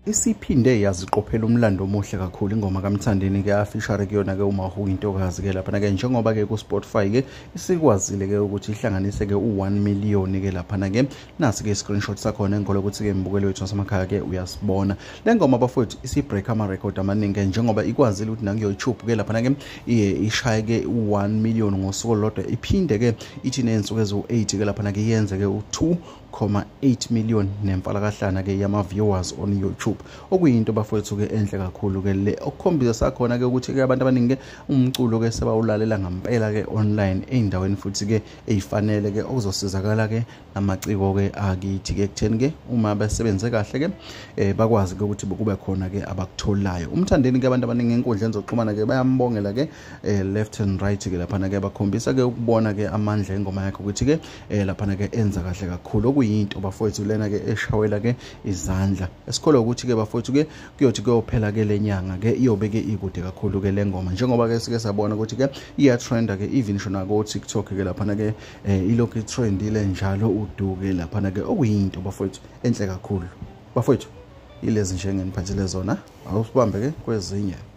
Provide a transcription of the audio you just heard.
Isiphinde yaziqophela umlando omuhle kakhulu ingoma kaMthandeni ke afishare kuyona ke uMahu intokazi ke lapha ke njengoba ke ku Spotify ke isikwazile ke ukuthi ihlanganise ke u1 million ke lapha ke nasi ke screenshot sakhona engikole ukuthi ke mbukelo wethu wasemakhaya ke uyasibona le ngoma bafowethu isibreak ama record amaningi njengoba ikwazile ukuthi na ku YouTube ke lapha ke ishaye ke u1 million ngosuku lodwa iphinde ke ithi nensuku ezo8 ke lapha ke yenze ke u2.8 million nemfalakahlana ke yama viewers on YouTube okuyinto bafowethu ke enhle kakhulu ke le okukhombisa sakhona ke ukuthi ke abantu abaningi ke umculo ke sebawulalela ngempela ke online eindaweni futhi ke ezifanele ke okuzosizakala ke namaciko ke akithi ke kutheni ke uma basebenze kahle ke bakwazi ke ukuthi kube khona ke abakutholayo Umthandeni ke abantu abaningi enkundleni zokuxhumana ke bayambongela ke left and right ke lapha ke bakhombisa ke ukubona ke amandla engoma yakhe ukuthi ke lapha ke enza kahle kakhulu okuyinto bafowethu lena ke eshawela ke izandla esikholwa ukuthi ke bafowethu ke kuyothi kuyophela ke lenyanga ke iyobe ke ikude kakhulu ke lengoma njengoba ke sike sabona ukuthi ke iya trenda ke even shona ko TikTok ke lapha ke ilokhu trendile njalo uduke lapha ke okuyinto bafowethu enhle kakhulu bafowethu ilezi nje ngeniphathele zona awusibambe ke kwezinye